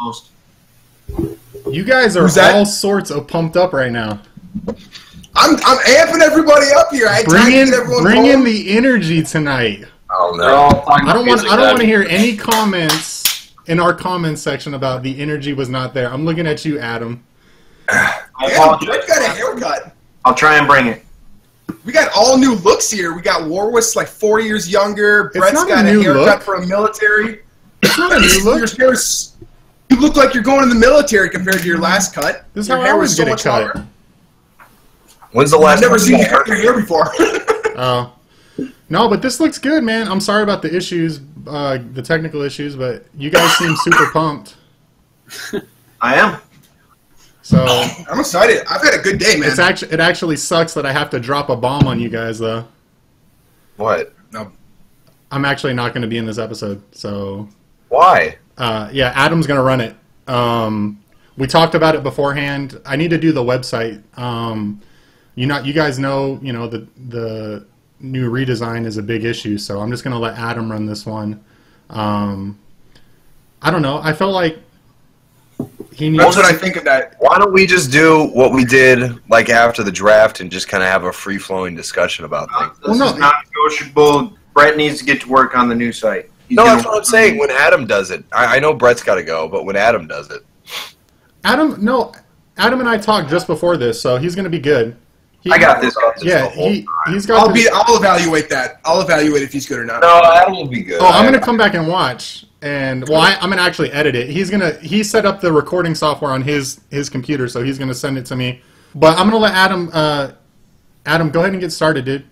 most. You guys are all sorts of pumped up right now. I'm amping everybody up here. Bring in the energy tonight. Oh no! I don't want to hear any comments in our comments section about the energy was not there. I'm looking at you, Adam. Brett got a haircut. I'll try and bring it. We got all new looks here. We got Warwas like 4 years younger. Brett's got a haircut for a military. It's not a new look. You look like you're going in the military compared to your last cut. This is how I always get a cut. When's the last? I've never seen you cut your hair before. Oh. No, but this looks good, man. I'm sorry about the issues, the technical issues, but you guys seem super pumped. I am. So I'm excited. I've had a good day, man. It actually sucks that I have to drop a bomb on you guys, though. What? No. I'm actually not going to be in this episode, so. Why? Yeah, Adam's going to run it. We talked about it beforehand. I need to do the website. You guys know, the new redesign is a big issue, so I'm just going to let Adam run this one. I don't know. I felt like he needs. That's what I think of that. Why don't we just do what we did like after the draft and just kind of have a free-flowing discussion about things? This is non-negotiable. Brett needs to get to work on the new site. No, that's what I'm saying. When Adam does it, I know Brett's got to go, but when Adam does it, Adam and I talked just before this, so he's going to be good. I got this. Yeah, he's got. I'll evaluate that. I'll evaluate if he's good or not. No, Adam will be good. Oh, I'm going to come back and watch, and I'm going to actually edit it. He set up the recording software on his computer, so he's going to send it to me. But I'm going to let Adam, go ahead and get started, dude.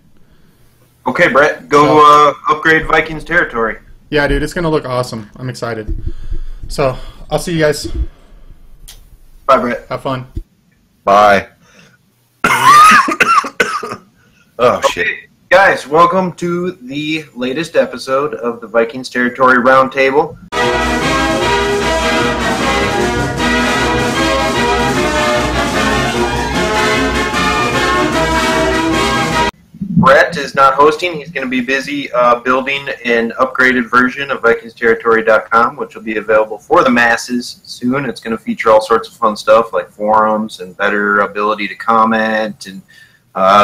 Okay, Brett, go upgrade Vikings territory. Yeah, dude, it's going to look awesome. I'm excited. So, I'll see you guys. Bye, Brett. Have fun. Bye. Oh, shit. Okay, guys, welcome to the latest episode of the Vikings Territory Roundtable. Brett is not hosting. He's going to be busy building an upgraded version of VikingsTerritory.com, which will be available for the masses soon. It's going to feature all sorts of fun stuff like forums and better ability to comment and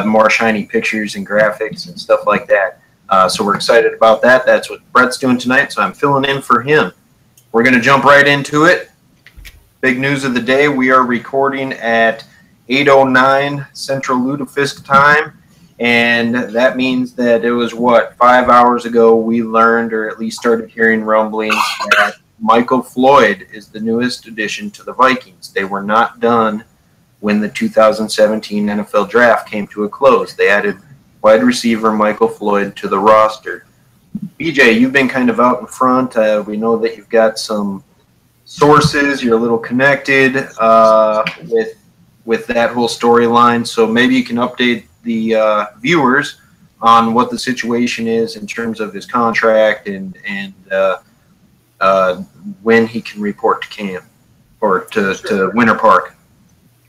more shiny pictures and graphics and stuff like that. So we're excited about that. That's what Brett's doing tonight, so I'm filling in for him. We're going to jump right into it. Big news of the day, we are recording at 8:09 Central Lutefisk time. And that means that it was, 5 hours ago we learned, or at least started hearing rumblings, that Michael Floyd is the newest addition to the Vikings. They were not done when the 2017 NFL Draft came to a close. They added wide receiver Michael Floyd to the roster. BJ, you've been kind of out in front. We know that you've got some sources. You're a little connected with that whole storyline. So maybe you can update the viewers on what the situation is in terms of his contract and when he can report to camp or to Winter Park.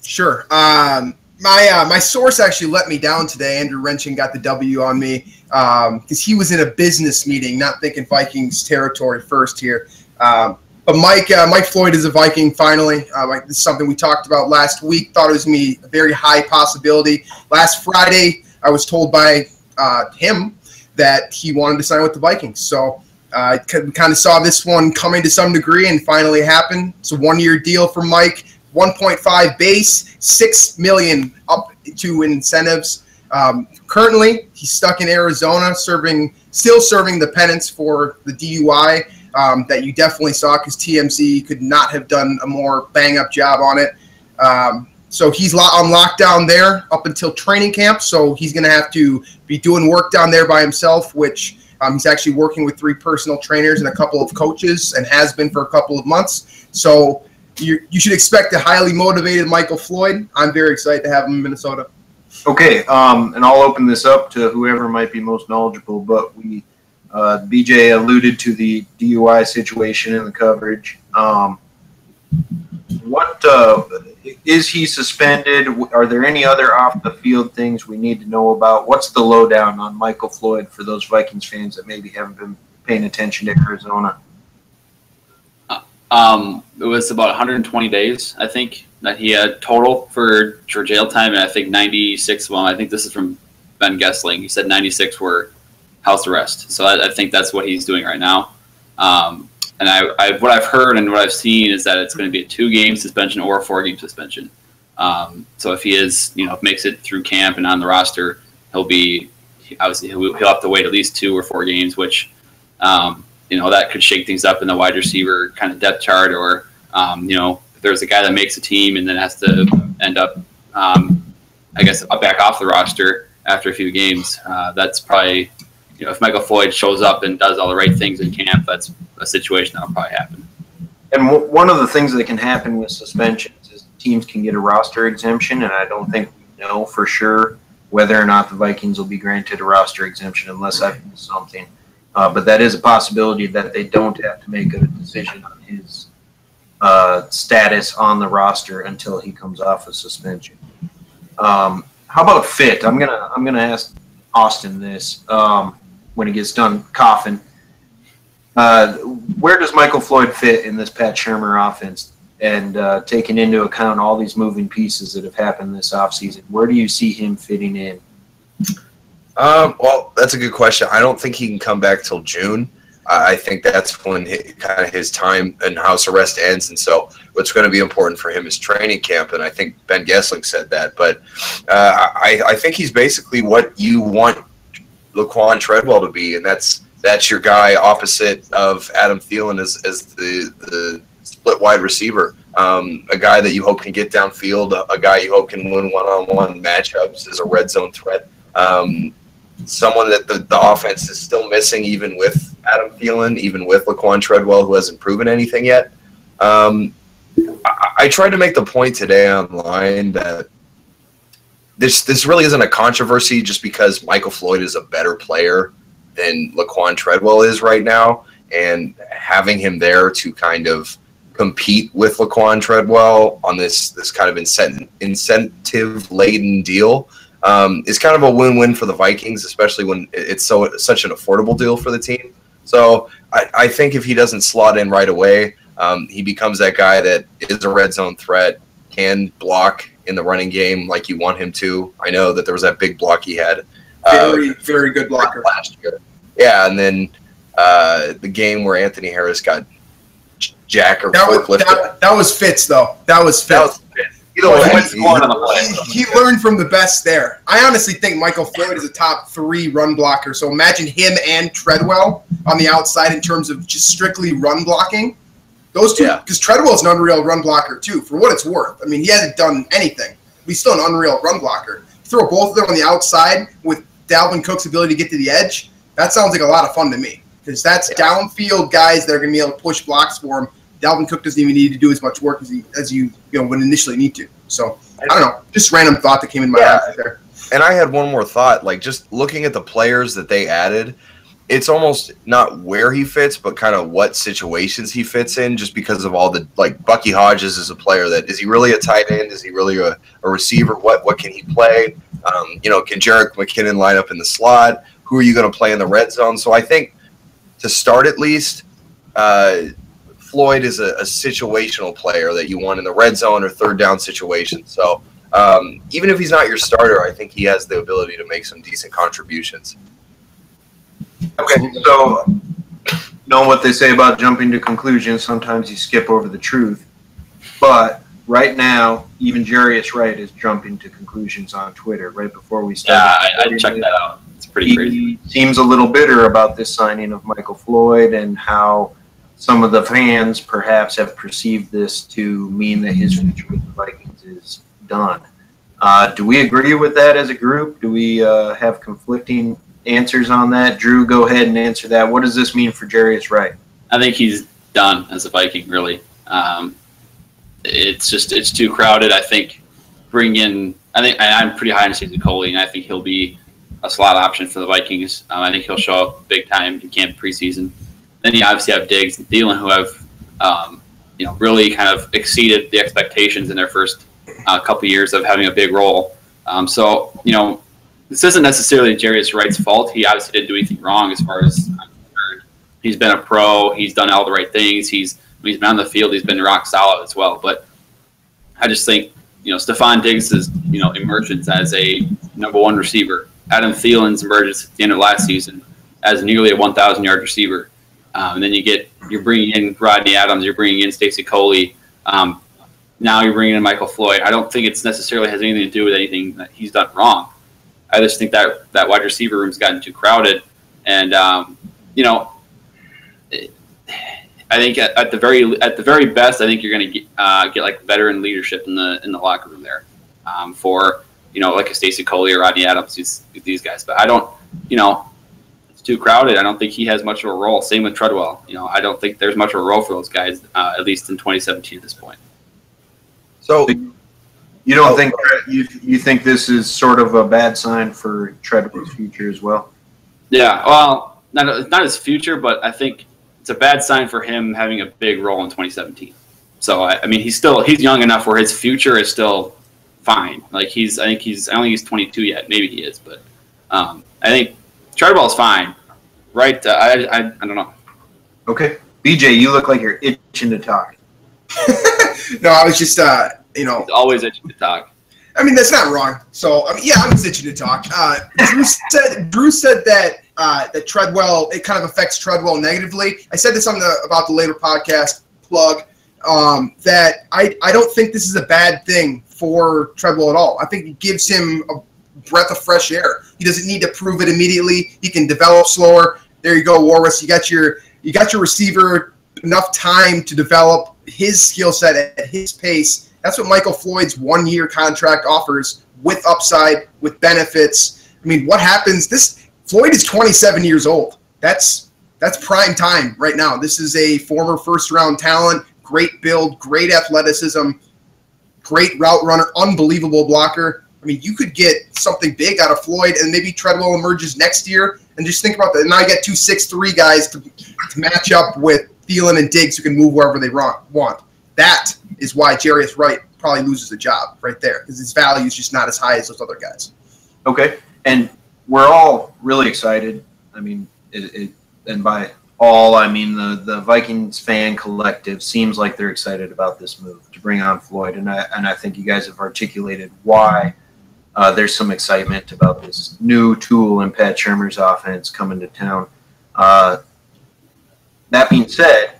Sure. My source actually let me down today. Andrew Wrenching got the W on me because he was in a business meeting, not thinking Vikings territory first here. But Mike Floyd is a Viking finally. This is something we talked about last week. Thought it was going to be a very high possibility. Last Friday, I was told by him that he wanted to sign with the Vikings. So we kind of saw this one coming to some degree and finally happened. It's a one-year deal for Mike, 1.5 base, $6 million up to incentives. Currently, he's stuck in Arizona, still serving the penance for the DUI. That you definitely saw because TMZ could not have done a more bang-up job on it. So he's on lockdown there up until training camp, so he's going to have to be doing work down there by himself, which he's actually working with 3 personal trainers and a couple of coaches and has been for a couple of months. So you should expect a highly motivated Michael Floyd. I'm very excited to have him in Minnesota. Okay, and I'll open this up to whoever might be most knowledgeable, but BJ alluded to the DUI situation in the coverage. Is he suspended? Are there any other off-the-field things we need to know about? What's the lowdown on Michael Floyd for those Vikings fans that maybe haven't been paying attention to Arizona? It was about 120 days, I think, that he had total for jail time, and I think 96. Well, I think this is from Ben Gessling. He said 96 were house arrest. So I think that's what he's doing right now. And what I've heard and what I've seen is that it's going to be a 2-game suspension or a 4-game suspension. So if he makes it through camp and on the roster, he'll have to wait at least 2 or 4 games, which that could shake things up in the wide receiver kind of depth chart, or if there's a guy that makes a team and then has to end up, back off the roster after a few games. That's probably, if Michael Floyd shows up and does all the right things in camp, that's a situation that'll probably happen. And one of the things that can happen with suspensions is teams can get a roster exemption, and I don't think we know for sure whether or not the Vikings will be granted a roster exemption unless I've missed something. But that is a possibility that they don't have to make a decision on his status on the roster until he comes off a suspension. How about fit? I'm gonna ask Austin this when he gets done coughing. Where does Michael Floyd fit in this Pat Shermer offense? And taking into account all these moving pieces that have happened this offseason, where do you see him fitting in? Well, that's a good question. I don't think he can come back till June. I think that's when his time in house arrest ends, and so what's going to be important for him is training camp, and I think Ben Gessling said that. But I think he's basically what you want Laquan Treadwell to be, and that's your guy opposite of Adam Thielen as the split wide receiver, a guy that you hope can get downfield, a guy you hope can win one-on-one matchups as a red zone threat. Someone that the offense is still missing, even with Adam Thielen, even with Laquan Treadwell, who hasn't proven anything yet. I tried to make the point today online that this really isn't a controversy just because Michael Floyd is a better player than Laquan Treadwell is right now, and having him there to kind of compete with Laquan Treadwell on this kind of incentive-laden deal is kind of a win-win for the Vikings, especially when it's such an affordable deal for the team. So I think if he doesn't slot in right away, he becomes that guy that is a red zone threat, can block in the running game like you want him to. I know that there was that big block he had. Very, very good blocker last year. Yeah, and then the game where Anthony Harris got jack or forklifted. That was Fitz, though. That was Fitz. He learned from the best there. I honestly think Michael Floyd is a top 3 run blocker. So imagine him and Treadwell on the outside in terms of just strictly run blocking. Those two, because Treadwell is an unreal run blocker too, for what it's worth. I mean, he hasn't done anything. He's still an unreal run blocker. Throw both of them on the outside with Dalvin Cook's ability to get to the edge. That sounds like a lot of fun to me, because that's downfield guys that are going to be able to push blocks for him. Dalvin Cook doesn't even need to do as much work as you would initially need to. So I don't know, just random thought that came in my head right there. And I had one more thought, like just looking at the players that they added, it's almost not where he fits, but kind of what situations he fits in, just because of all the, like, Bucky Hodges is a player that, is he really a tight end? Is he really a receiver? What can he play? Can Jerick McKinnon line up in the slot? Who are you going to play in the red zone? So I think to start at least, Floyd is a situational player that you want in the red zone or third down situation. So even if he's not your starter, I think he has the ability to make some decent contributions. Okay, so know what they say about jumping to conclusions. Sometimes you skip over the truth. But right now, even Jarius Wright is jumping to conclusions on Twitter right before we start. Yeah, I checked that out. It's pretty crazy. He seems a little bitter about this signing of Michael Floyd and how some of the fans perhaps have perceived this to mean that his future with the Vikings is done. Do we agree with that as a group? Do we have conflicting answers on that? Drew, go ahead and answer that. What does this mean for Jarius Wright? I think he's done as a Viking, really. It's too crowded. I think I'm pretty high on Steve Coley, and I think he'll be a slot option for the Vikings. I think he'll show up big time in camp preseason. Then you obviously have Diggs and Thielen, who have really kind of exceeded the expectations in their first couple years of having a big role. This isn't necessarily Jarius Wright's fault. He obviously didn't do anything wrong as far as I'm concerned. He's been a pro. He's done all the right things. He's When he's been on the field, he's been rock solid as well. But I just think, Stephon Diggs' emergence as a #1 receiver. Adam Thielen's emergence at the end of last season as nearly a 1,000-yard receiver. And then you're bringing in Rodney Adams, you're bringing in Stacey Coley. Now you're bringing in Michael Floyd. I don't think it's necessarily has anything to do with anything that he's done wrong. I just think that wide receiver room's gotten too crowded. And, I think at the very best, I think you're going to get like veteran leadership in the locker room there for like a Stacey Coley or Rodney Adams, these guys. But I don't, it's too crowded. I don't think he has much of a role. Same with Treadwell. I don't think there's much of a role for those guys, at least in 2017 at this point. So you don't think you think this is sort of a bad sign for Treadwell's future as well? Yeah, well, not his future, but I think it's a bad sign for him having a big role in 2017. So I mean, he's young enough where his future is still fine. Like I don't think he's 22 yet. Maybe he is, but I think Treadwell's fine, right? I don't know. Okay, BJ, you look like you're itching to talk. No, I was just He's always itching to talk. I mean, that's not wrong. So, yeah, I'm just itching to talk. Drew said that that Treadwell, it kind of affects Treadwell negatively. I said this about the later podcast plug, that I don't think this is a bad thing for Treadwell at all. I think it gives him a breath of fresh air. He doesn't need to prove it immediately. He can develop slower. There you go, Warwas. You got your receiver enough time to develop his skill set at his pace. That's what Michael Floyd's 1-year contract offers, with upside, with benefits. I mean, what happens? Floyd is 27 years old. That's prime time right now. This is a former first-round talent, great build, great athleticism, great route runner, unbelievable blocker. I mean, you could get something big out of Floyd, and maybe Treadwell emerges next year. And just think about that. Now you get 2 6'3" guys to match up with Thielen and Diggs, who can move wherever they want. That is why Jarius Wright probably loses a job right there, because his value is just not as high as those other guys. Okay, and we're all really excited. I mean, and by all, I mean the Vikings fan collective seems like they're excited about this move to bring on Floyd, and I think you guys have articulated why there's some excitement about this new tool in Pat Shermer's offense coming to town. That being said,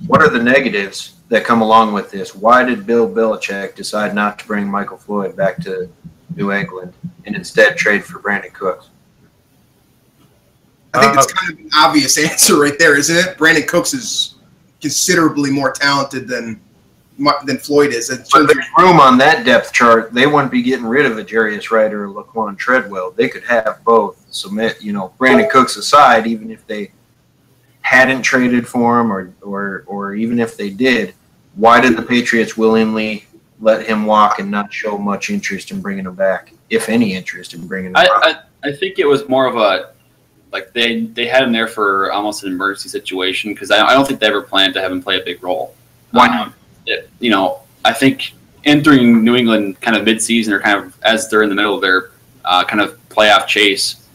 what are the negatives that come along with this? Why did Bill Belichick decide not to bring Michael Floyd back to New England and instead trade for Brandon Cooks? I think it's kind of an obvious answer right there, isn't it? Brandon Cooks is considerably more talented than Floyd is. But there's room on that depth chart. They wouldn't be getting rid of a Jarius Wright or a Laquan Treadwell. They could have both. So, Brandon Cooks aside, even if they hadn't traded for him or even if they did, why did the Patriots willingly let him walk and not show much interest in bringing him back, if any interest in bringing him back? I think it was more of a, like, they had him there for almost an emergency situation, because I don't think they ever planned to have him play a big role. Why not? I think entering New England kind of mid-season, or kind of as they're in the middle of their kind of playoff chase,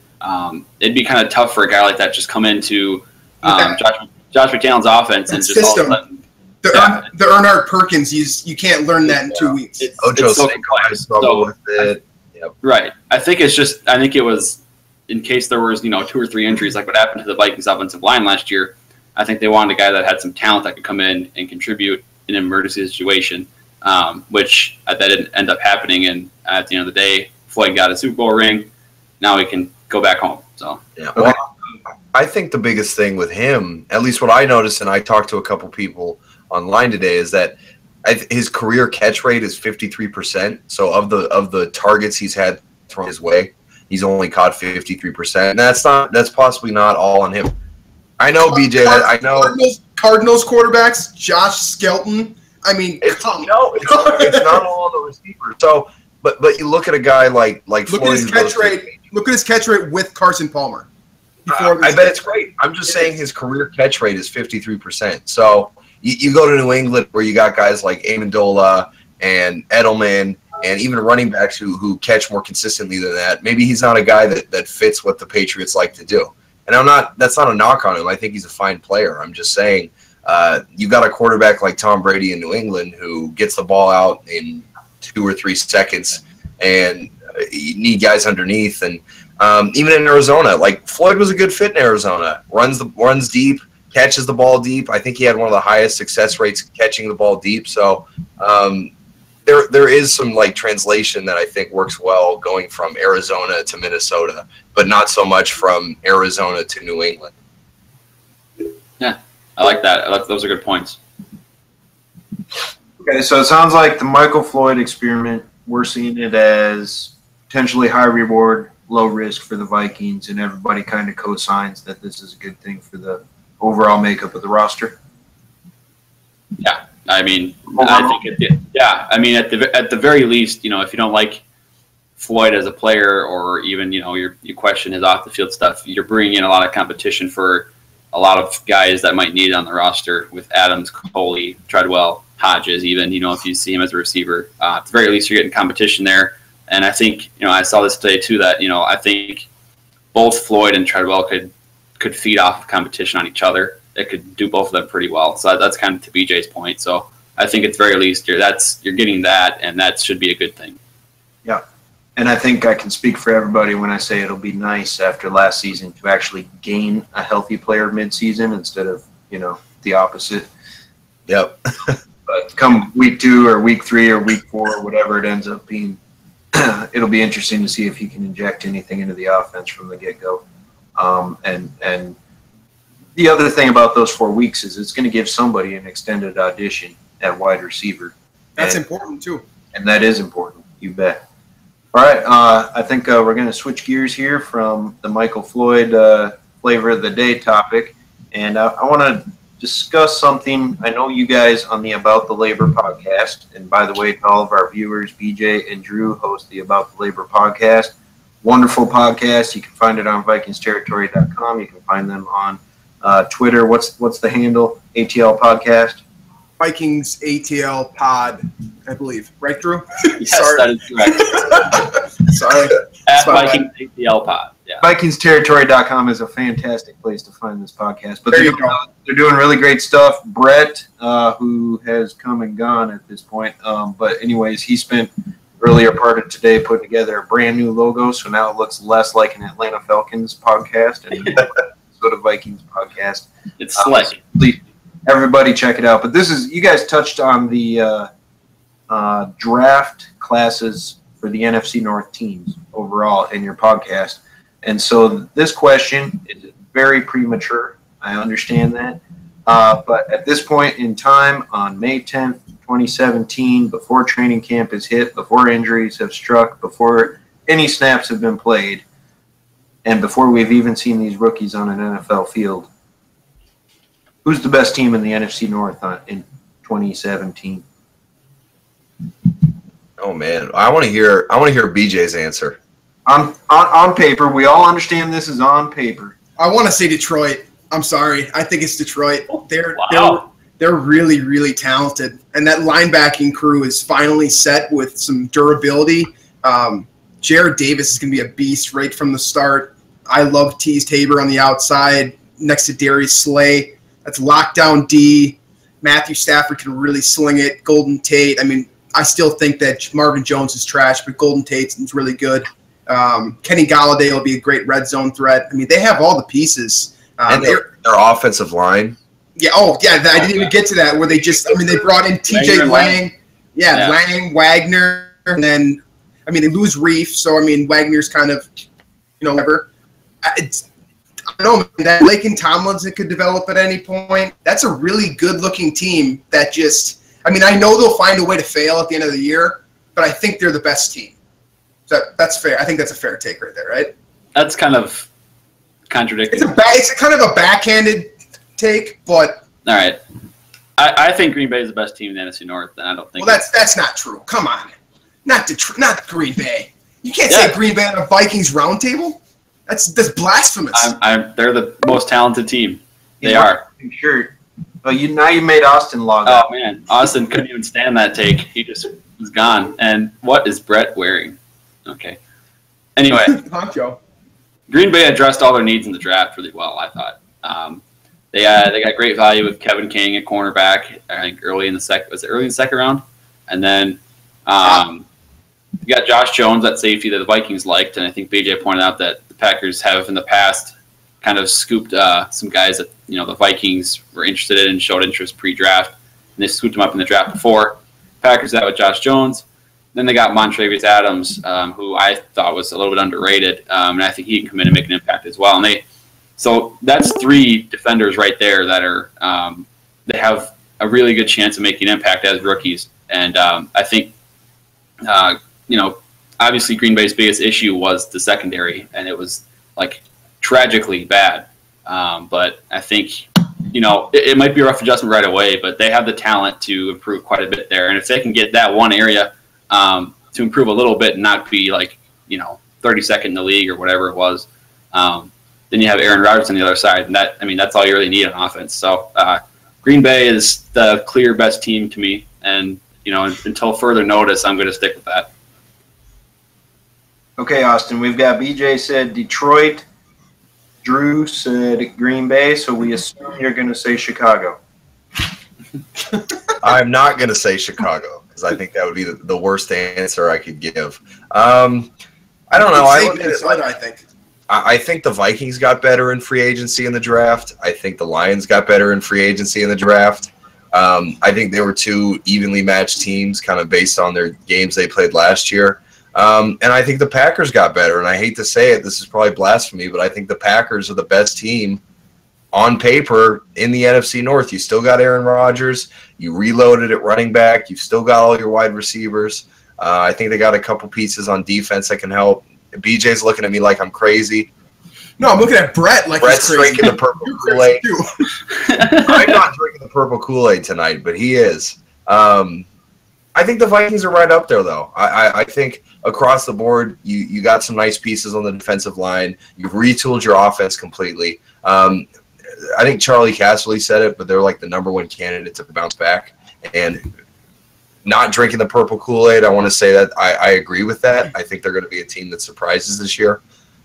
it'd be kind of tough for a guy like that just come into Josh McDaniels' offense and just all of a sudden. The Earnard Perkins, you can't learn that in 2 weeks. Ojo Cinco struggle with it. Yep. Right. I think it was in case there was 2 or 3 injuries like what happened to the Vikings offensive line last year. I think they wanted a guy that had some talent that could come in and contribute in an emergency situation, which that didn't end up happening. And at the end of the day, Floyd got a Super Bowl ring. Now he can go back home. So yeah. Well, I think the biggest thing with him, at least what I noticed, and I talked to a couple people online today, is that his career catch rate is 53%. So of the targets he's had thrown his way, he's only caught 53%. And that's possibly not all on him. I know, BJ. I know Cardinals quarterbacks, Josh Skelton. I mean, it's not all on the receiver. So, but you look at a guy like look Floyd, at his catch rate. Look at his catch rate with Carson Palmer. I bet it's great. I'm just saying his career catch rate is 53%. So you go to New England where you got guys like Amendola and Edelman and even running backs who catch more consistently than that. Maybe he's not a guy that fits what the Patriots like to do. And that's not a knock on him. I think he's a fine player. I'm just saying You got a quarterback like Tom Brady in New England who gets the ball out in 2 or 3 seconds, and you need guys underneath. And even in Arizona, like Floyd was a good fit in Arizona. Runs deep, catches the ball deep. I think he had one of the highest success rates catching the ball deep. So there is some like translation that I think works well going from Arizona to Minnesota, but not so much from Arizona to New England. Yeah, I like that. Those are good points. Okay, so it sounds like the Michael Floyd experiment, we're seeing it as potentially high reward, low risk for the Vikings, and everybody kind of co-signs that this is a good thing for the overall makeup of the roster. Yeah, I mean, I think at the very least, you know, if you don't like Floyd as a player, or even, you know, you question his off the field stuff, you're bringing in a lot of competition for a lot of guys that might need it on the roster with Adams, Coley, Treadwell, Hodges, even, you know, if you see him as a receiver. At the very least, you're getting competition there. And I think, you know, I saw this today too, that, you know, I think both Floyd and Treadwell could feed off of competition on each other. It could do both of them pretty well. So that's kind of to BJ's point. So I think at the very least you're getting that, and that should be a good thing. Yeah. And I think I can speak for everybody when I say it'll be nice after last season to actually gain a healthy player midseason instead of, you know, the opposite. Yep. But come week 2 or week 3 or week 4 or whatever it ends up being, it'll be interesting to see if he can inject anything into the offense from the get-go. And the other thing about those 4 weeks is it's going to give somebody an extended audition at wide receiver. That's important too. And that is important, you bet. All right, I think we're going to switch gears here from the Michael Floyd flavor of the day topic, and I want to discuss something. I know you guys on the About the Labor podcast, and by the way, to all of our viewers, BJ and Drew host the About the Labor podcast. Wonderful podcast. You can find it on VikingsTerritory.com. You can find them on Twitter. What's the handle? ATL Podcast? Vikings ATL Pod, I believe. Right, Drew? Yes, sorry. That is correct. Sorry. At Vikings ATL Pod. Yeah. VikingsTerritory.com is a fantastic place to find this podcast. But they're doing really great stuff. Brett, who has come and gone at this point, but anyways, he spent earlier part of today putting together a brand new logo, so now it looks less like an Atlanta Falcons podcast and a Minnesota Vikings podcast. It's slick. Everybody check it out. But you guys touched on the draft classes for the NFC North teams overall in your podcast. And so this question is very premature. I understand that. But at this point in time, on May 10th, 2017, before training camp is hit, before injuries have struck, before any snaps have been played, and before we've even seen these rookies on an NFL field, who's the best team in the NFC North in 2017? Oh man, I want to hear BJ's answer. On paper, we all understand this is on paper. I want to say Detroit. I'm sorry. I think it's Detroit. They're really, really talented, and that linebacking crew is finally set with some durability. Jared Davis is going to be a beast right from the start. I love Tease Tabor on the outside next to Darius Slay. That's lockdown D. Matthew Stafford can really sling it. Golden Tate. I mean, I still think that Marvin Jones is trash, but Golden Tate's really good. Kenny Golladay will be a great red zone threat. I mean, they have all the pieces. And their offensive line. Yeah. Oh, yeah. I didn't even get to that. Where they brought in T.J. Lang. Yeah, Lang, Wagner, and then they lose Reef. So Wagner's kind of, whatever. I don't know, that Lake and Tomlinson could develop at any point. That's a really good-looking team that just – I know they'll find a way to fail at the end of the year, but I think they're the best team. So that's fair. I think that's a fair take right there, right? That's kind of contradicting. It's kind of a backhanded take, but – all right. I think Green Bay is the best team in the NFC North, and I don't think – Well, that's not true. Come on. Not Green Bay. You can't say Green Bay on a Vikings roundtable. That's blasphemous. They're the most talented team. They are. Sure. Well, now you made Austin log out. Oh, man. Austin couldn't even stand that take. He just was gone. And what is Brett wearing? Okay. Anyway. Honcho. Green Bay addressed all their needs in the draft really well, I thought. They got great value with Kevin King at cornerback. I think early in the second round, and then you got Josh Jones at safety that the Vikings liked, and I think BJ pointed out that the Packers have in the past kind of scooped some guys that the Vikings were interested in and showed interest pre-draft, and they scooped them up in the draft before. Packers out with Josh Jones. Then they got Montravius Adams, who I thought was a little bit underrated, and I think he can come in and make an impact as well. And so that's 3 defenders right there that are they have a really good chance of making an impact as rookies. And I think obviously Green Bay's biggest issue was the secondary, and it was like tragically bad. But I think it might be a rough adjustment right away, but they have the talent to improve quite a bit there. And if they can get that one area to improve a little bit and not be 32nd in the league or whatever it was, then you have Aaron Rodgers on the other side, and that's all you really need on offense. So Green Bay is the clear best team to me, and until further notice, I'm going to stick with that. Okay, Austin, we've got BJ said Detroit, Drew said Green Bay, so we assume you're going to say Chicago. I'm not going to say Chicago because I think that would be the worst answer I could give. I don't know. I think the Vikings got better in free agency in the draft. I think the Lions got better in free agency in the draft. I think they were 2 evenly matched teams kind of based on their games they played last year. And I think the Packers got better. And I hate to say it, this is probably blasphemy, but I think the Packers are the best team on paper in the NFC North. You still got Aaron Rodgers. You reloaded at running back. You've still got all your wide receivers. I think they got a couple pieces on defense that can help. BJ's looking at me like I'm crazy. No, I'm looking at Brett like Brett's he's crazy. drinking the purple Kool-Aid. I'm not drinking the purple Kool-Aid tonight, but he is. I think the Vikings are right up there, though. I think across the board, you got some nice pieces on the defensive line. You've retooled your offense completely. I think Charlie Casserly said it, but they're like the #1 candidate to bounce back. And not drinking the purple Kool-Aid, I want to say that I agree with that. I think they're going to be a team that surprises this year.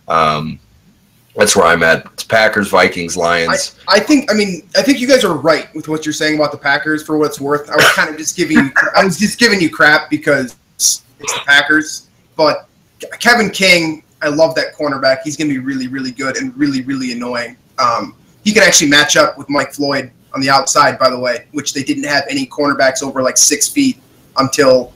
That's where I'm at. It's Packers, Vikings, Lions. I think you guys are right with what you're saying about the Packers. For what it's worth, I was kind of just giving you crap because it's the Packers. But Kevin King, I love that cornerback. He's going to be really, really good and really, really annoying. He can actually match up with Mike Floyd on the outside, by the way, which they didn't have any cornerbacks over like 6 feet until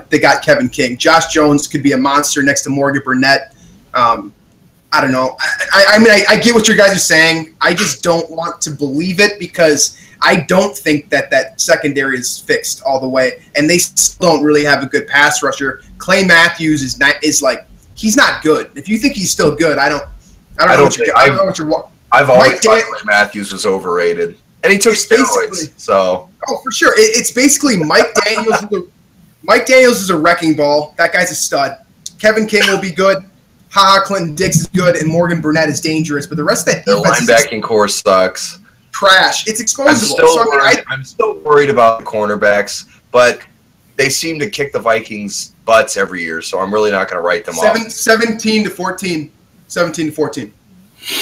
they got Kevin King. Josh Jones could be a monster next to Morgan Burnett. I don't know. I get what you guys are saying. I just don't want to believe it because I don't think that secondary is fixed all the way, and they still don't really have a good pass rusher. Clay Matthews is he's not good. If you think he's still good, I don't know what you're. I've always thought Clay Matthews was overrated, and he took steroids. So for sure, it's basically Mike Daniels. Mike Daniels is a wrecking ball. That guy's a stud. Kevin King will be good. Clinton Dix is good, and Morgan Burnett is dangerous. But the rest of that defense, their linebacking core sucks. Trash. It's exposable. I'm still worried about the cornerbacks, but they seem to kick the Vikings' butts every year, so I'm really not going to write them off. 17-14. 17-14.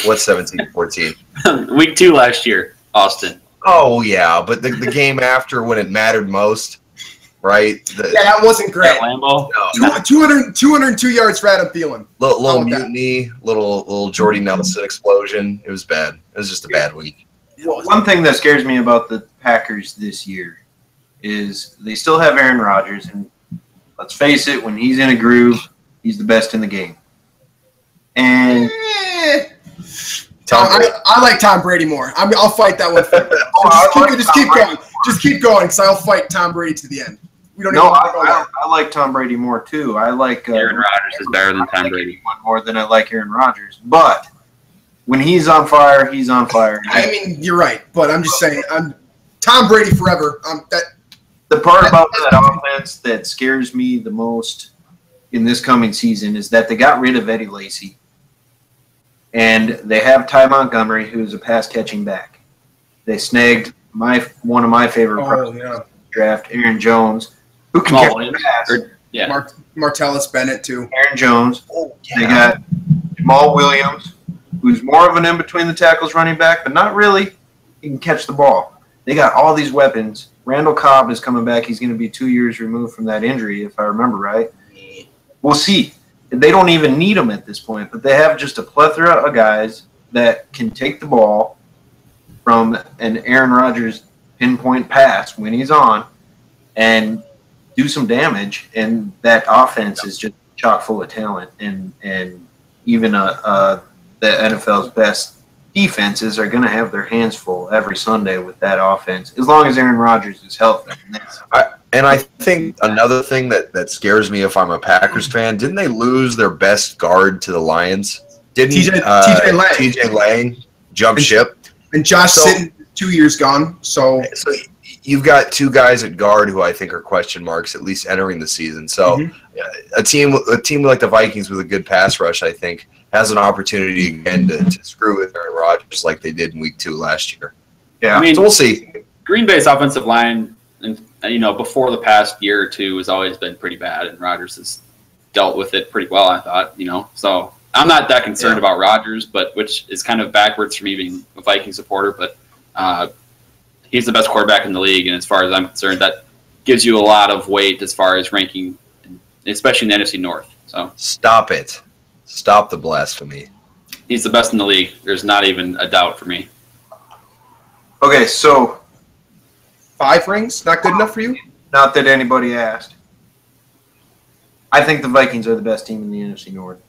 What's 17-14? Week 2 last year, Austin. Oh, yeah, but the game after when it mattered most, right? That wasn't great. Lambeau? No. 202 yards for Adam Thielen. Little mutiny, little Jordy Nelson explosion. It was bad. It was just a bad week. One thing that scares me about the Packers this year is they still have Aaron Rodgers, and let's face it, when he's in a groove, he's the best in the game. And I like Tom Brady more. I'll fight that one. Just keep going. Just keep going, because I'll fight Tom Brady to the end. I like Tom Brady more too. I like Aaron Rodgers is better than Tom Brady more than I like Aaron Rodgers. But when he's on fire, he's on fire. I mean, you're right, but I'm just saying, I'm Tom Brady forever. The part about that offense that scares me the most in this coming season is that they got rid of Eddie Lacy, and they have Ty Montgomery, who's a pass-catching back. They snagged one of my favorite prospects draft, Aaron Jones, who can catch the pass. Martellus Bennett, too. Aaron Jones. They got Jamal Williams, who's more of an in-between-the-tackles running back, but not really. He can catch the ball. They got all these weapons. Randall Cobb is coming back. He's going to be 2 years removed from that injury, if I remember right. We'll see. They don't even need him at this point, but they have just a plethora of guys that can take the ball from an Aaron Rodgers pinpoint pass when he's on and do some damage, and that offense is just chock full of talent. And even the NFL's best defenses are going to have their hands full every Sunday with that offense, as long as Aaron Rodgers is healthy. And I think another thing that scares me if I'm a Packers fan, didn't they lose their best guard to the Lions? Didn't TJ Lang jump ship? And Josh Sitton, 2 years gone. So you've got two guys at guard who I think are question marks, at least entering the season. So a team like the Vikings with a good pass rush, I think, has an opportunity again to screw with Aaron Rodgers like they did in Week 2 last year. Yeah, I mean, so we'll see. Green Bay's offensive line, and before the past year or two, has always been pretty bad, and Rodgers has dealt with it pretty well, I thought. So I'm not that concerned about Rodgers, but which is kind of backwards for me being a Viking supporter. But he's the best quarterback in the league, and as far as I'm concerned, that gives you a lot of weight as far as ranking, especially in the NFC North. So stop it. Stop the blasphemy. He's the best in the league. There's not even a doubt for me. Okay, so 5 rings, not good enough for you? Not that anybody asked. I think the Vikings are the best team in the NFC North.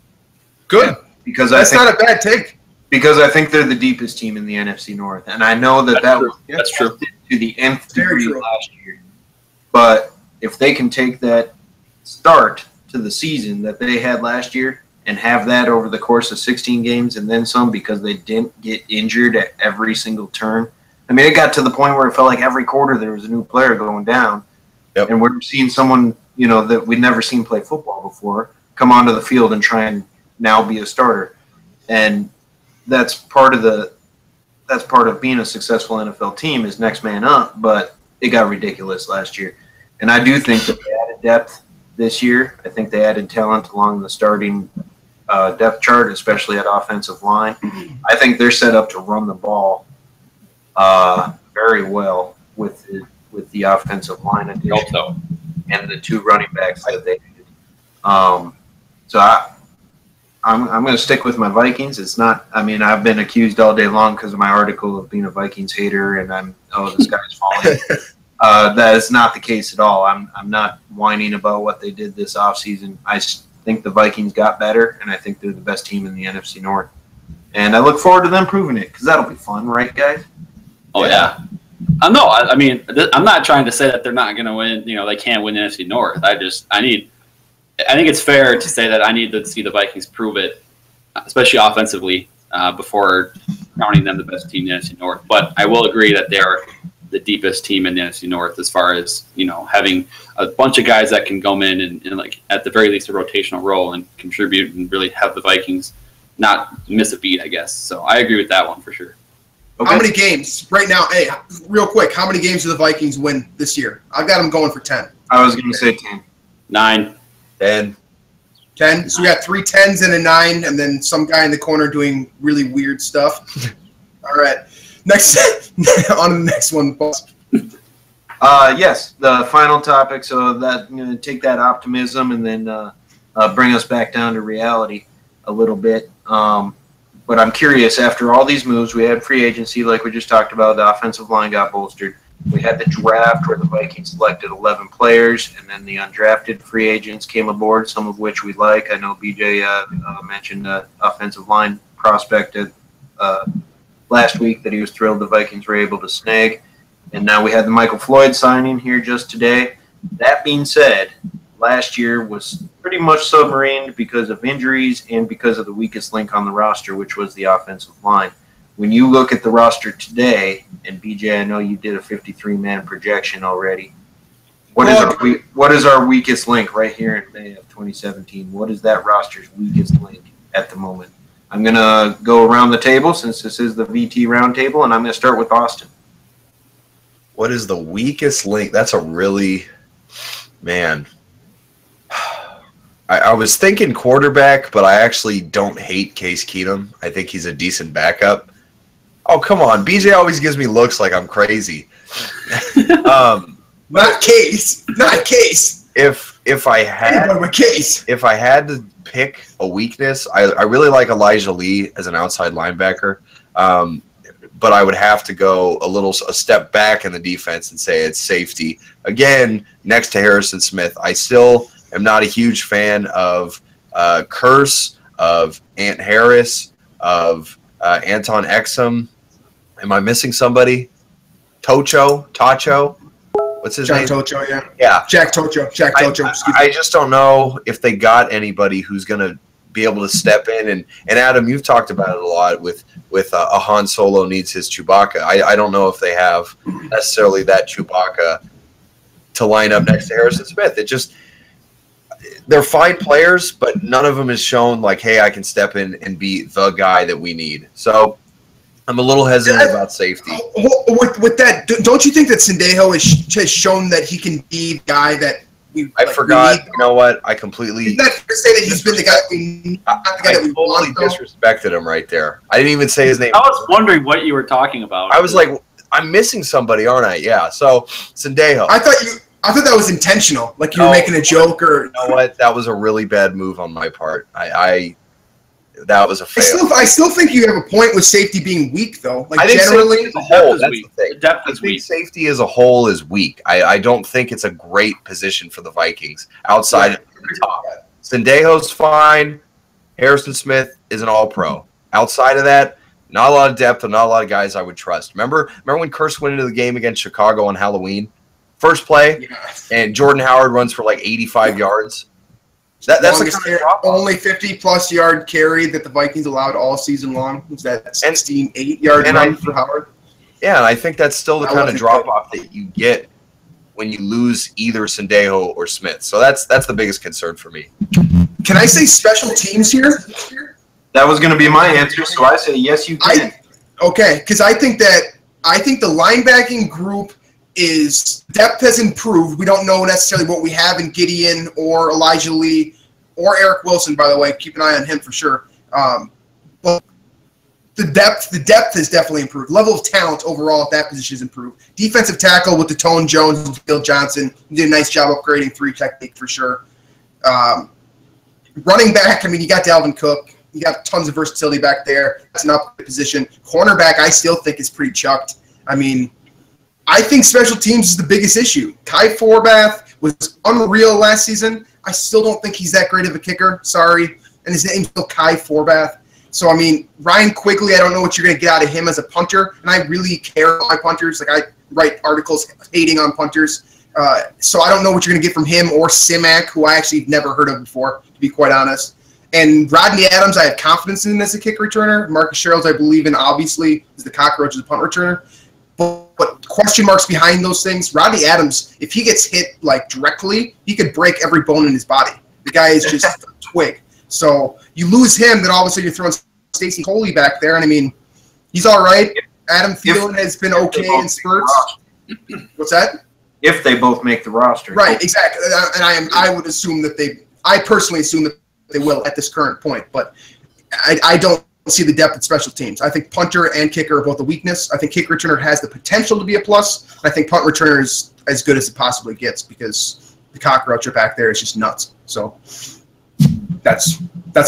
Good. Yeah, because that's not a bad take. Because I think they're the deepest team in the NFC North, and I know that's true to the nth degree last year. But if they can take that start to the season that they had last year and have that over the course of 16 games and then some, because they didn't get injured at every single turn. I mean, it got to the point where it felt like every quarter there was a new player going down. Yep. And we're seeing someone, that we'd never seen play football before come onto the field and try and now be a starter. And that's part of being a successful NFL team is next man up, but it got ridiculous last year. And I do think that they added depth this year. I think they added talent along the starting depth chart, especially at offensive line. I think they're set up to run the ball very well with the offensive line addition and the 2 running backs that they did. So I'm going to stick with my Vikings. It's not. I mean, I've been accused all day long because of my article of being a Vikings hater, and the sky's falling. That is not the case at all. I'm not whining about what they did this offseason. I think the Vikings got better, and I think they're the best team in the NFC North. And I look forward to them proving it, because that'll be fun, right, guys? Oh, yeah. No, I mean, I'm not trying to say that they're not going to win. They can't win the NFC North. I think it's fair to say that I need to see the Vikings prove it, especially offensively, before counting them the best team in the NFC North. But I will agree that they are the deepest team in the NFC North as far as, having a bunch of guys that can come in and like, at the very least, a rotational role and contribute and really have the Vikings not miss a beat, I guess. So I agree with that one for sure. Okay. How many games right now? Hey, real quick, how many games do the Vikings win this year? I've got them going for 10. I was going to say 10. 9. 10. 10. So we got 3 10s and a 9, and then some guy in the corner doing really weird stuff. All right. Next, on to the next one, boss. Yes, the final topic. So that take that optimism and then bring us back down to reality a little bit. But I'm curious. After all these moves, we had free agency, like we just talked about. The offensive line got bolstered. We had the draft where the Vikings selected 11 players, and then the undrafted free agents came aboard, some of which we like. I know BJ mentioned the offensive line prospect last week that he was thrilled the Vikings were able to snag. And now we had the Michael Floyd signing here just today. That being said, last year was pretty much submarined because of injuries and because of the weakest link on the roster, which was the offensive line. When you look at the roster today, and BJ, I know you did a 53-man projection already. What is our weakest link right here in May of 2017? What is that roster's weakest link at the moment? I'm going to go around the table since this is the VT Roundtable, and I'm going to start with Austin. What is the weakest link? That's a really, man. I was thinking quarterback, but I actually don't hate Case Keenum. I think he's a decent backup. Oh, come on. BJ always gives me looks like I'm crazy. Not case. Not case. If I had to pick a weakness, I really like Elijah Lee as an outside linebacker. But I would have to go a step back in the defense and say it's safety. Again, next to Harrison Smith, I still am not a huge fan of Curse, of Ant Harris, of Anton Exum. Am I missing somebody? Tacho? What's his name? Jack Tocho, yeah. Yeah. Jack Tocho. I just don't know if they got anybody who's going to be able to step in. And Adam, you've talked about it a lot with a Han Solo needs his Chewbacca. I don't know if they have necessarily that Chewbacca to line up next to Harrison Smith. They're fine players, but none of them has shown like, hey, I can step in and be the guy that we need. So I'm a little hesitant about safety. With that, don't you think that Sendejo has shown that he can be the guy that I forgot. You know what? I completely. Isn't that fair to say that he's been the guy? I totally disrespected him right there. I didn't even say his name. I was wondering what you were talking about. I was like, I'm missing somebody, aren't I? Yeah. So Sendejo. I thought that was intentional, like you were making a joke or. You know what? That was a really bad move on my part. That was a fail. I still think you have a point with safety being weak, though. Like I think generally, as a whole, that's weak. the thing. Depth I is think weak. safety as a whole is weak. I don't think it's a great position for the Vikings outside of the top. Sendejo's fine. Harrison Smith is an all-pro. Outside of that, not a lot of depth and not a lot of guys I would trust. Remember when Curse went into the game against Chicago on Halloween? First play, and Jordan Howard runs for like 85 yards. That's the kind of only 50-plus yard carry that the Vikings allowed all season long. Was that 16-8-yard run for Howard? Yeah, and I think that's still the kind of drop-off that you get when you lose either Sendejo or Smith. So that's the biggest concern for me. Can I say special teams here? That was going to be my answer, so I say yes, you can. Okay, because I think the linebacking group is depth has improved. We don't know necessarily what we have in Gideon or Elijah Lee or Eric Wilson, by the way. Keep an eye on him for sure. But the depth has definitely improved. Level of talent overall at that position has improved. Defensive tackle with the Tone Jones and Bill Johnson did a nice job upgrading 3 technique for sure. Running back, I mean, you got Dalvin Cook. You got tons of versatility back there. That's an upgrade position. Cornerback, I still think is pretty chucked. I mean, I think special teams is the biggest issue. Kai Forbath was unreal last season. I still don't think he's that great of a kicker. Sorry. And his name's still Kai Forbath. So, I mean, Ryan Quigley, I don't know what you're going to get out of him as a punter. And I really care about my punters. Like, I write articles hating on punters. So I don't know what you're going to get from him or Simak, who I actually never heard of before, to be quite honest. And Rodney Adams, I have confidence in as a kick returner. Marcus Sherrills, I believe in, obviously, is the cockroach as a punt returner. But question marks behind those things. Rodney Adams, if he gets hit like directly, he could break every bone in his body. The guy is just a twig. So you lose him, then all of a sudden you're throwing Stacey Coley back there, and I mean, he's all right. Adam Thielen has been okay in spurts. What's that? If they both make the roster, right? Exactly. And I would assume that I personally assume that they will at this current point, but I don't see the depth at special teams. I think punter and kicker are both a weakness. I think kick returner has the potential to be a plus. I think punt returner is as good as it possibly gets because the cockroach back there is just nuts. So that's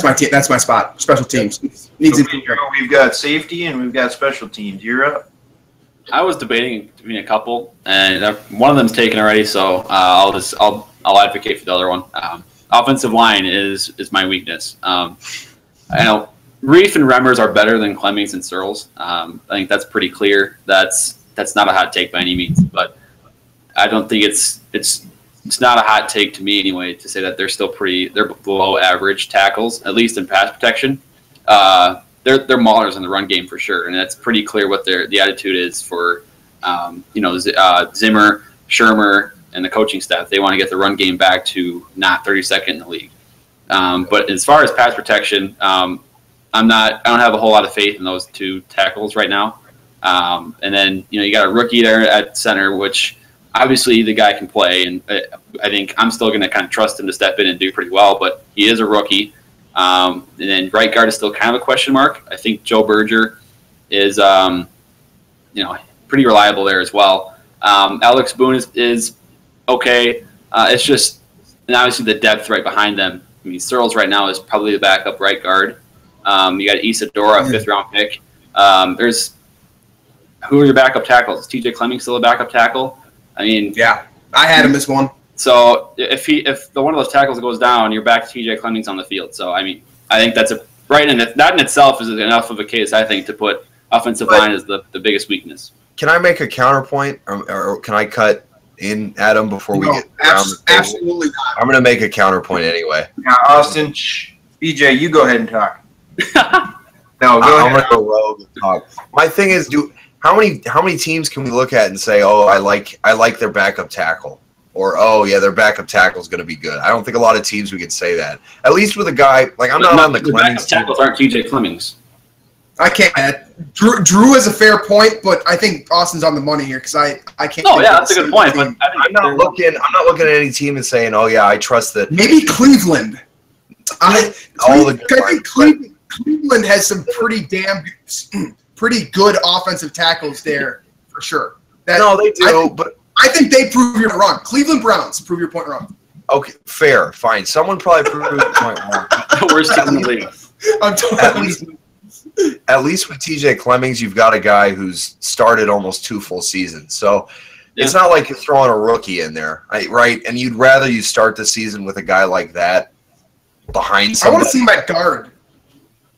my team. That's my spot. Special teams needs so we've got safety and we've got special teams. You're up. I was debating between a couple, and one of them's taken already. So I'll advocate for the other one. Offensive line is my weakness. I know Reif and Remmers are better than Clemmings and Searles. I think that's pretty clear. That's not a hot take by any means, but I don't think it's not a hot take to me anyway to say that they're below average tackles, at least in pass protection. They're maulers in the run game for sure, and that's pretty clear what the attitude is for Zimmer, Sherman, and the coaching staff. They want to get the run game back to not 32nd in the league. But as far as pass protection, I don't have a whole lot of faith in those 2 tackles right now. And then, you got a rookie there at center, which obviously the guy can play. And I think I'm still going to kind of trust him to step in and do pretty well, but he is a rookie. And then right guard is still kind of a question mark. I think Joe Berger is pretty reliable there as well. Alex Boone is okay. It's just, and obviously the depth right behind them. I mean, Searles right now is probably the backup right guard. You got Isadora, a 5th-round pick. Who are your backup tackles? Is TJ Clemmings still a backup tackle? I mean, yeah, I had him as one. So if the one of those tackles goes down, you're back to TJ Clemmings on the field. So I mean, I think that's that in itself is enough of a case, I think, to put offensive line as the biggest weakness. Can I make a counterpoint, or can I cut in, Adam, before we get around the table? Absolutely not. I'm going to make a counterpoint anyway. Now, Austin, BJ, you go ahead and talk. No, go ahead. I'm going to go rogue and talk. My thing is, how many teams can we look at and say, oh, I like their backup tackle, or oh yeah, their backup tackle is going to be good? I don't think a lot of teams we could say that. At least with a guy like I'm not on the Clemmings team. Tackles aren't TJ Clemmings. I can't. Drew has a fair point, but I think Austin's on the money here because I can't. Oh yeah, that's a good point. But I'm not looking at any team and saying, oh yeah, I trust that. Maybe Cleveland. I think Cleveland has some pretty good offensive tackles there for sure. No, they do, but I think they prove you're wrong. Cleveland Browns prove your point wrong. Okay, fair, fine. Someone probably proved the point wrong. The worst team in the league. At least with TJ Clemmings, you've got a guy who's started almost 2 full seasons. So it's not like you're throwing a rookie in there, right? And you'd rather you start the season with a guy like that behind somebody. I want to see him at guard.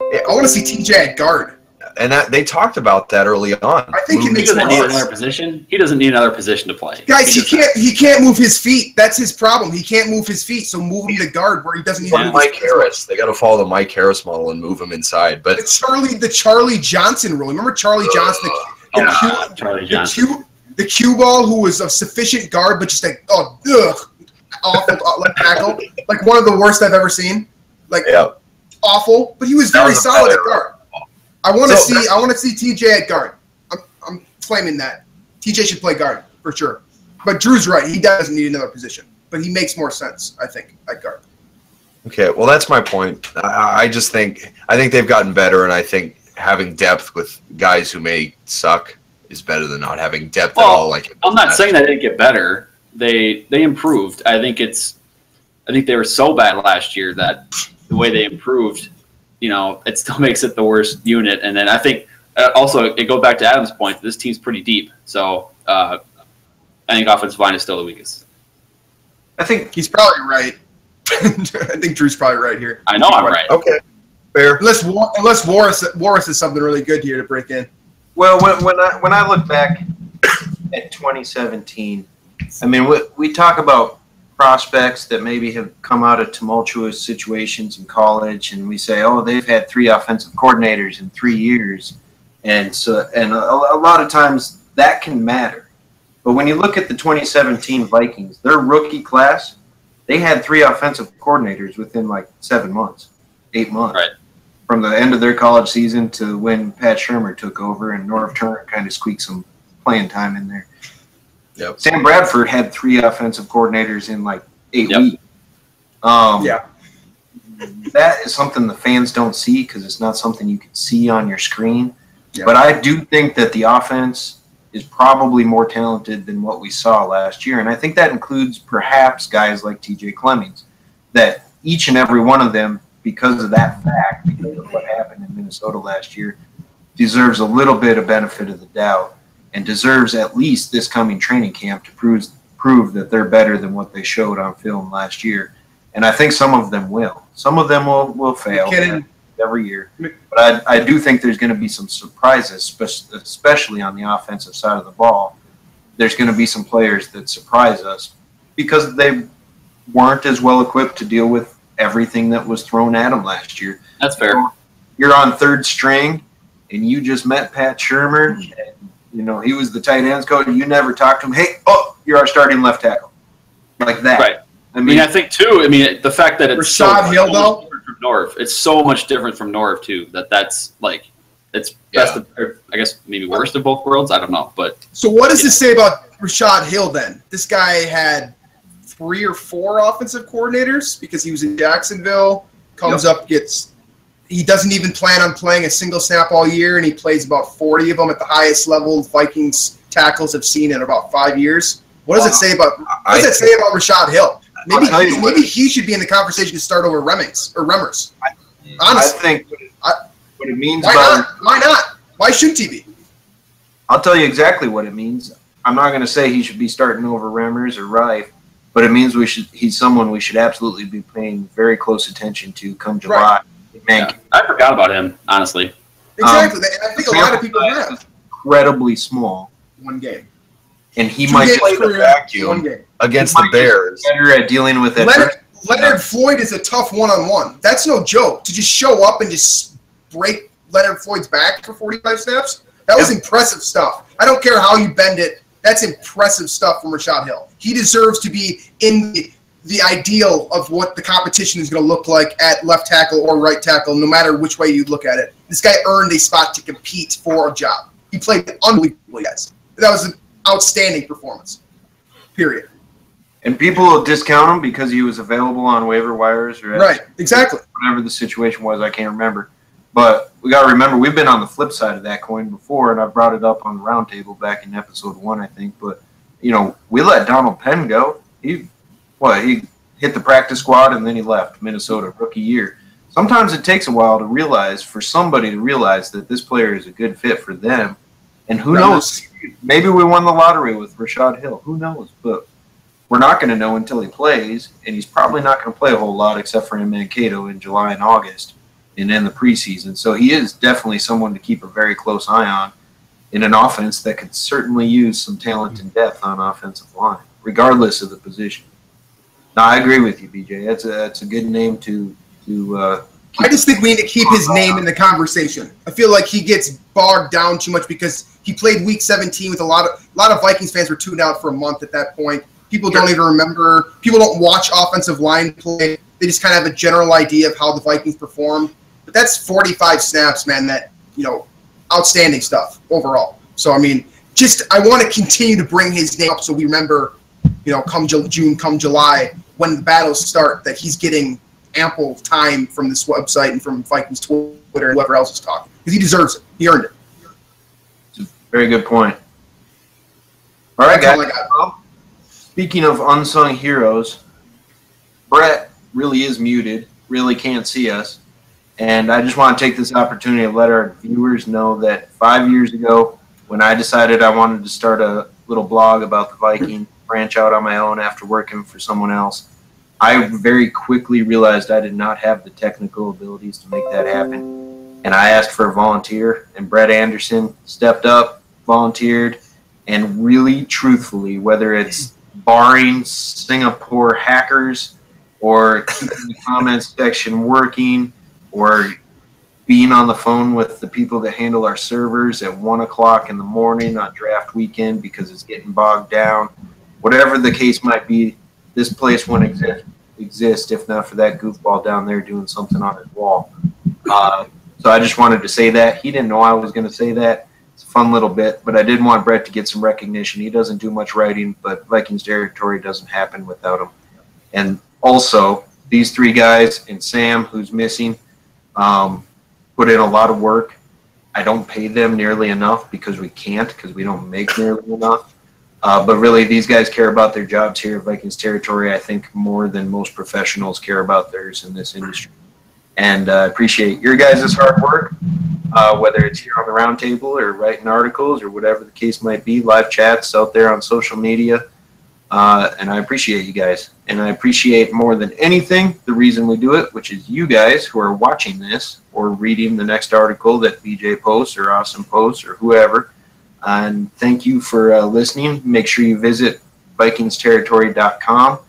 I want to see TJ at guard. And they talked about that early on. I think he doesn't need another position. He doesn't need another position to play. Guys, he can't move his feet. That's his problem. He can't move his feet, so move him to guard where he doesn't need to move Mike Harris. They got to follow the Mike Harris model and move him inside. But the Charlie Johnson rule. Remember Charlie Johnson? The cue ball who was a sufficient guard, but just like awful left tackle, like one of the worst I've ever seen. Like awful, but he was very solid at guard. I want to see TJ at guard. I'm claiming that TJ should play guard for sure. But Drew's right; he doesn't need another position, but he makes more sense, I think, at guard. Okay, well, that's my point. I think they've gotten better, and I think having depth with guys who may suck is better than not having depth at all. Like, I'm not saying they didn't get better. They improved. I think they were so bad last year that the way they improved, it still makes it the worst unit. And then I think also it goes back to Adam's point. This team's pretty deep, so I think offensive line is still the weakest. I think he's probably right. I think Drew's probably right here. I know I'm right. Okay, fair. Unless Warwas is something really good here to break in. Well, when I look back at 2017, I mean, we talk about prospects that maybe have come out of tumultuous situations in college, and we say, oh, they've had 3 offensive coordinators in 3 years, and a lot of times that can matter. But when you look at the 2017 Vikings, their rookie class, they had 3 offensive coordinators within like 7 months, 8 months. Right. From the end of their college season to when Pat Sherman took over and Norv Turner kind of squeaked some playing time in there. Yep. Sam Bradford had 3 offensive coordinators in like 8 weeks. That is something the fans don't see because it's not something you can see on your screen. Yep. But I do think that the offense is probably more talented than what we saw last year. And I think that includes perhaps guys like TJ Clemmings, that each and every one of them, because of that fact, because of what happened in Minnesota last year, deserves a little bit of benefit of the doubt and deserves at least this coming training camp to prove that they're better than what they showed on film last year. And I think some of them will. Some of them will fail every year. But I do think there's going to be some surprises, especially on the offensive side of the ball. There's going to be some players that surprise us because they weren't as well equipped to deal with everything that was thrown at them last year. That's fair. You're on 3rd string, and you just met Pat Shermer, and he was the tight ends coach. You never talked to him. Hey, you're our starting left tackle, like that. Right. I mean, I think too. I mean, the fact that it's Rashad Hill though. From Norv, it's so much different from Norv too. That's like it's best of, or I guess maybe worst of both worlds. I don't know, but so what does this say about Rashad Hill then? This guy had 3 or 4 offensive coordinators because he was in Jacksonville. Comes up, gets he doesn't even plan on playing a single snap all year, and he plays about 40 of them at the highest level Vikings tackles have seen in about 5 years. What does it say about Rashad Hill? Maybe he should be in the conversation to start over Remmers. Honestly, I think what it means. Why not? Why shouldn't he be? I'll tell you exactly what it means. I'm not going to say he should be starting over Remmers or Reif, but it means he's someone we should absolutely be paying very close attention to come July. Right. Yeah. I forgot about him, honestly. Exactly. And I think a lot of people have. Incredibly small. One game. And he might play the vacuum against the Bears. Better at dealing with it. Leonard Floyd is a tough one-on-one. That's no joke. To just show up and just break Leonard Floyd's back for 45 snaps, that was impressive stuff. I don't care how you bend it. That's impressive stuff from Rashad Hill. He deserves to be in the ideal of what the competition is going to look like at left tackle or right tackle, no matter which way you look at it. This guy earned a spot to compete for a job. He played unbelievably, guys. That was an outstanding performance, period. And people will discount him because he was available on waiver wires. Or right, exactly. Whatever the situation was, I can't remember. But we got to remember, we've been on the flip side of that coin before, and I brought it up on the Roundtable back in episode 1, I think. But, we let Donald Penn go. He hit the practice squad, and then he left Minnesota rookie year. Sometimes it takes a while for somebody to realize that this player is a good fit for them. And who knows? Maybe we won the lottery with Rashad Hill. Who knows? But we're not going to know until he plays, and he's probably not going to play a whole lot except for in Mankato in July and August and in the preseason. So he is definitely someone to keep a very close eye on in an offense that could certainly use some talent and depth on offensive line, regardless of the position. No, I agree with you, BJ. That's a good name to I just think we need to keep his name in the conversation. I feel like he gets bogged down too much because he played Week 17 with a lot of Vikings fans were tuned out for a month at that point. People don't even remember. People don't watch offensive line play. They just kind of have a general idea of how the Vikings performed. But that's 45 snaps, man. That outstanding stuff overall. So I mean, I want to continue to bring his name up so we remember, come June, come July, when the battles start, that he's getting ample time from this website and from Vikings Twitter and whoever else is talking, because he deserves it. He earned it. It's a very good point. All right, guys. Speaking of unsung heroes, Brett really is muted, really can't see us, and I just want to take this opportunity to let our viewers know that 5 years ago, when I decided I wanted to start a little blog about the Viking, branch out on my own after working for someone else, I very quickly realized I did not have the technical abilities to make that happen. And I asked for a volunteer, and Brett Anderson stepped up, volunteered, and really truthfully, whether it's barring Singapore hackers or keeping the comments section working or being on the phone with the people that handle our servers at 1 o'clock in the morning on draft weekend because it's getting bogged down, whatever the case might be, this place wouldn't exist if not for that goofball down there doing something on his wall. So I just wanted to say that. He didn't know I was going to say that. It's a fun little bit, but I did want Brett to get some recognition. He doesn't do much writing, but Vikings territory doesn't happen without him. And also, these three guys and Sam, who's missing, put in a lot of work. I don't pay them nearly enough because we can't, because we don't make nearly enough. But really, these guys care about their jobs here at Vikings territory, I think, more than most professionals care about theirs in this industry. And I appreciate your guys' hard work, whether it's here on the Roundtable or writing articles or whatever the case might be, live chats out there on social media. And I appreciate you guys. And I appreciate more than anything the reason we do it, which is you guys who are watching this or reading the next article that BJ posts or Austin posts or whoever. And thank you for listening. Make sure you visit VikingsTerritory.com.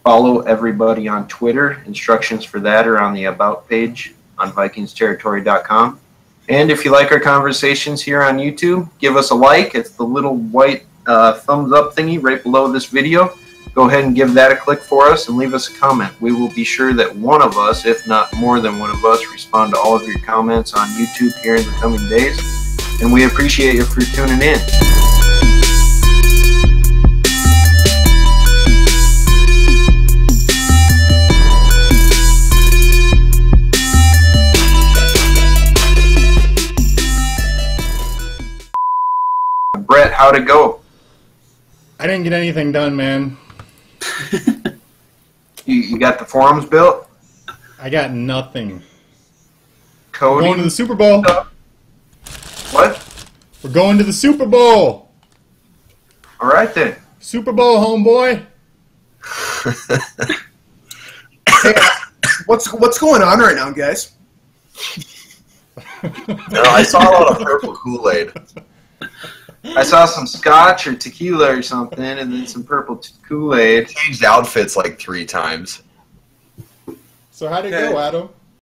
Follow everybody on Twitter. Instructions for that are on the About page on VikingsTerritory.com. And if you like our conversations here on YouTube, give us a like. It's the little white thumbs up thingy right below this video. Go ahead and give that a click for us and leave us a comment. We will be sure that one of us, if not more than one of us, respond to all of your comments on YouTube here in the coming days. And we appreciate you for tuning in. Brett, how'd it go? I didn't get anything done, man. You got the forums built? I got nothing. Cody? We're going to the Super Bowl. What? We're going to the Super Bowl. All right, then. Super Bowl, homeboy. Hey, what's going on right now, guys? No, I saw a lot of purple Kool-Aid. I saw some scotch or tequila or something, and then some purple Kool-Aid. Changed outfits like 3 times. So how'd it go, Adam?